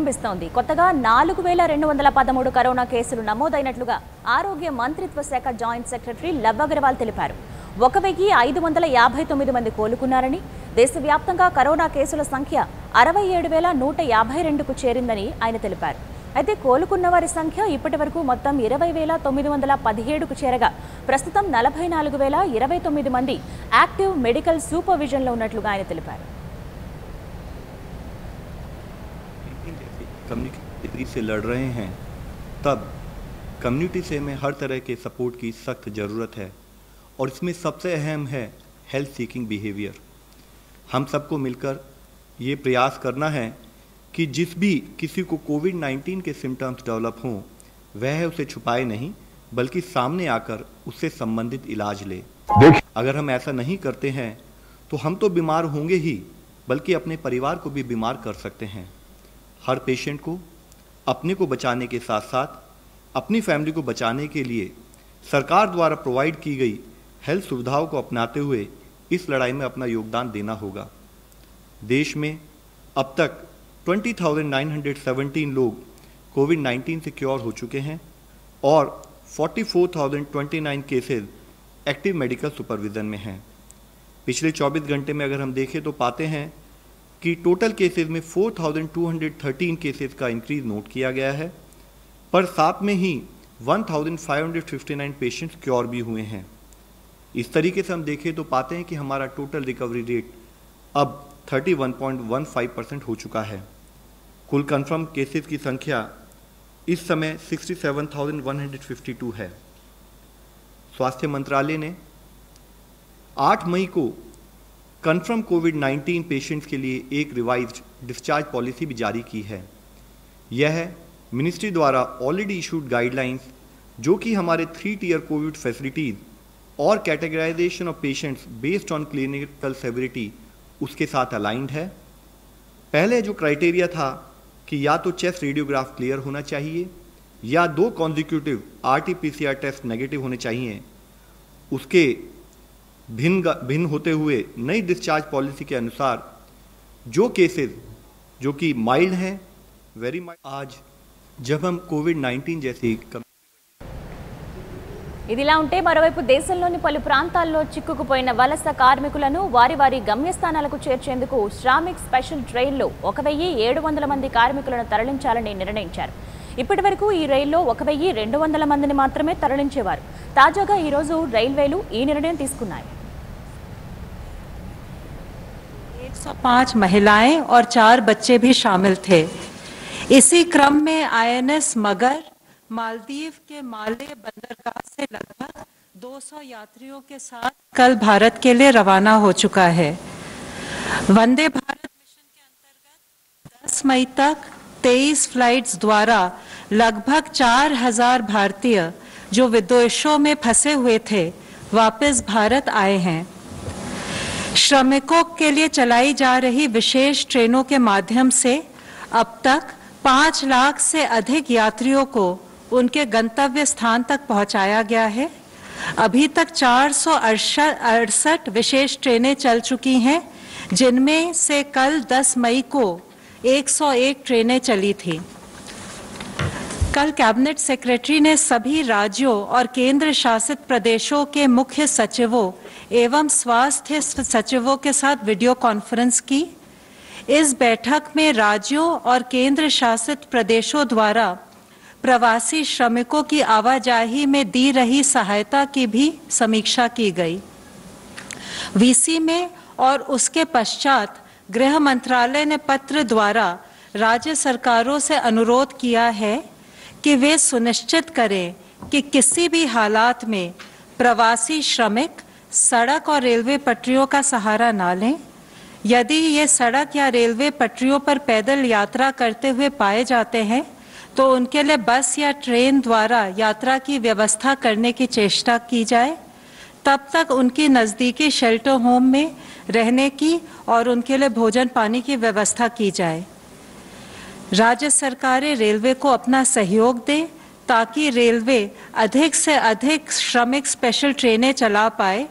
విజృంభిస్తోంది. కొత్తగా 4213 కరోనా కేసులు నమోదైనట్లుగా ఆరోగ్య మంత్రిత్వ శాఖ జాయింట్ సెక్రటరీ లవ్ అగర్వాల్ తెలిపారు. 1559 మంది కోలుకున్నారని, దేశవ్యాప్తంగా కరోనా కేసుల సంఖ్య 67152కు చేరిందని ఆయన తెలిపారు. అయితే కోలుకున్న వారి సంఖ్య ఇప్పటివరకు మొత్తం 20917కు చేరగా ప్రస్తుతం 44029 మంది యాక్టివ్ మెడికల్ సూపర్విజన్లో ఉన్నట్లుగా ఆయన తెలిపారు. कम्युनिटी से लड़ रहे हैं, तब कम्युनिटी से हमें हर तरह के सपोर्ट की सख्त ज़रूरत है और इसमें सबसे अहम है हेल्थ सीकिंग बिहेवियर। हम सबको मिलकर ये प्रयास करना है कि जिस भी किसी को कोविड-19 के सिम्टम्स डेवलप हों, वह उसे छुपाए नहीं बल्कि सामने आकर उससे संबंधित इलाज ले। अगर हम ऐसा नहीं करते हैं तो हम तो बीमार होंगे ही, बल्कि अपने परिवार को भी बीमार कर सकते हैं। हर पेशेंट को अपने को बचाने के साथ साथ अपनी फैमिली को बचाने के लिए सरकार द्वारा प्रोवाइड की गई हेल्थ सुविधाओं को अपनाते हुए इस लड़ाई में अपना योगदान देना होगा। देश में अब तक 20,917 लोग कोविड-19 से क्योर हो चुके हैं और 44,029 केसेस एक्टिव मेडिकल सुपरविज़न में हैं। पिछले 24 घंटे में अगर हम देखें तो पाते हैं कि टोटल केसेस में 4213 केसेस का इंक्रीज नोट किया गया है, पर साथ में ही 1559 पेशेंट्स क्योर भी हुए हैं। इस तरीके से हम देखें तो पाते हैं कि हमारा टोटल रिकवरी रेट अब 31.15% हो चुका है। कुल कंफर्म केसेस की संख्या इस समय 67,152 है। स्वास्थ्य मंत्रालय ने 8 मई को कंफर्म कोविड-19 पेशेंट्स के लिए एक रिवाइज्ड डिस्चार्ज पॉलिसी भी जारी की है। यह मिनिस्ट्री द्वारा ऑलरेडी इशूड गाइडलाइंस, जो कि हमारे 3 टियर कोविड फैसिलिटीज़ और categorisation of patients based on clinical severity उसके साथ अलाइंड है। पहले जो क्राइटेरिया था कि या तो चेस्ट रेडियोग्राफ क्लियर होना चाहिए या 2 कॉन्जिक्यूटिव RT-PCR टेस्ट नेगेटिव होने चाहिए, उसके भिन्न होते हुए नई डिस्चार्ज पॉलिसी के अनुसार जो केसेस जो कि माइल्ड हैं, वेरी माइल्ड, आज जब हम कोविड-19 जैसी ఇదిలా ఉంటే మరోవైపు దేశంలోని పలు ప్రాంతాల్లో చిక్కుకుపోయిన వలస కార్మికులను వారి వారి గమ్యస్థానాలకు చేర్చేందుకు శ్రామిక్ స్పెషల్ ట్రైన్లో 1700 మంది కార్మికులను తరలించాలని నిర్ణయించారు. ఇప్పటివరకు ఈ రైల్లో 1200 మందిని మాత్రమే తరలించేవారు. తాజాగా ఈ రోజు రైల్వేలు ఈ నిర్ణయం తీసుకున్నాయి. 105 महिलाएं और 4 बच्चे भी शामिल थे। इसी क्रम में INS मगर मालदीव के माले बंदरगाह से लगभग 200 यात्रियों के साथ कल भारत के लिए रवाना हो चुका है। वंदे भारत मिशन के अंतर्गत 10 मई तक 23 फ्लाइट्स द्वारा लगभग 4000 भारतीय जो विदेशों में फंसे हुए थे वापस भारत आए हैं। श्रमिकों के लिए चलाई जा रही विशेष ट्रेनों के माध्यम से अब तक 5 लाख से अधिक यात्रियों को उनके गंतव्य स्थान तक पहुंचाया गया है। अभी तक 468 विशेष ट्रेनें चल चुकी हैं, जिनमें से कल 10 मई को 101 ट्रेनें चली थी। कल कैबिनेट सेक्रेटरी ने सभी राज्यों और केंद्र शासित प्रदेशों के मुख्य सचिवों एवं स्वास्थ्य सचिवों के साथ वीडियो कॉन्फ्रेंस की। इस बैठक में राज्यों और केंद्र शासित प्रदेशों द्वारा प्रवासी श्रमिकों की आवाजाही में दी रही सहायता की भी समीक्षा की गई। वीसी में और उसके पश्चात गृह मंत्रालय ने पत्र द्वारा राज्य सरकारों से अनुरोध किया है कि वे सुनिश्चित करें कि किसी भी हालात में प्रवासी श्रमिक सड़क और रेलवे पटरियों का सहारा न लें। यदि ये सड़क या रेलवे पटरियों पर पैदल यात्रा करते हुए पाए जाते हैं तो उनके लिए बस या ट्रेन द्वारा यात्रा की व्यवस्था करने की चेष्टा की जाए। तब तक उनकी नज़दीकी शेल्टर होम में रहने की और उनके लिए भोजन पानी की व्यवस्था की जाए। राज्य सरकारें रेलवे को अपना सहयोग दें ताकि रेलवे अधिक से अधिक श्रमिक स्पेशल ट्रेनें चला पाए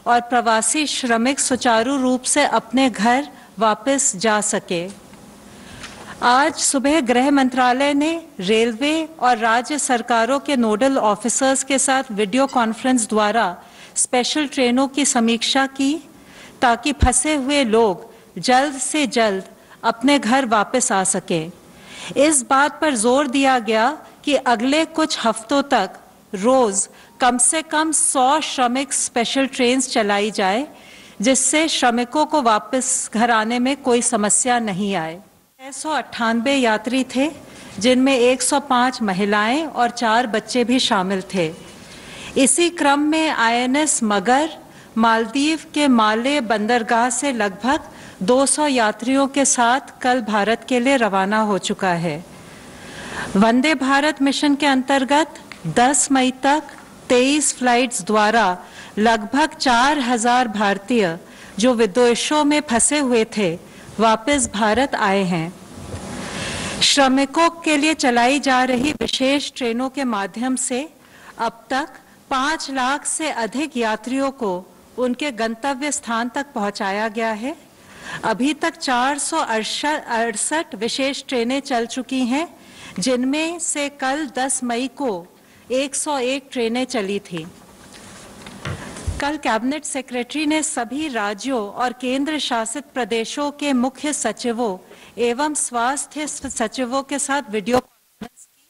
और प्रवासी श्रमिक सुचारू रूप से अपने घर वापस जा सके। आज सुबह गृह मंत्रालय ने रेलवे और राज्य सरकारों के नोडल ऑफिसर्स के साथ वीडियो कॉन्फ्रेंस द्वारा स्पेशल ट्रेनों की समीक्षा की ताकि फंसे हुए लोग जल्द से जल्द अपने घर वापस आ सकें। इस बात पर जोर दिया गया कि अगले कुछ हफ्तों तक रोज कम से कम 100 श्रमिक स्पेशल ट्रेन्स चलाई जाए, जिससे श्रमिकों को वापस घर आने में कोई समस्या नहीं आए। 698 यात्री थे, जिनमें 105 महिलाएं और 4 बच्चे भी शामिल थे। इसी क्रम में आईएनएस मगर मालदीव के माले बंदरगाह से लगभग 200 यात्रियों के साथ कल भारत के लिए रवाना हो चुका है। वंदे भारत मिशन के अंतर्गत 10 मई तक 23 फ्लाइट्स द्वारा लगभग 4000 भारतीय जो विदेशों में फंसे हुए थे वापस भारत आए हैं। श्रमिकों के लिए चलाई जा रही विशेष ट्रेनों के माध्यम से अब तक 5 लाख से अधिक यात्रियों को उनके गंतव्य स्थान तक पहुंचाया गया है। अभी तक 468 विशेष ट्रेनें चल चुकी हैं, जिनमें से कल 10 मई को 101 ट्रेनें चली थी। कल कैबिनेट सेक्रेटरी ने सभी राज्यों और केंद्र शासित प्रदेशों के मुख्य सचिवों एवं स्वास्थ्य सचिवों के साथ वीडियो कॉन्फ्रेंस की।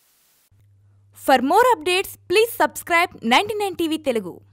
For more updates, please subscribe 99 TV Telugu.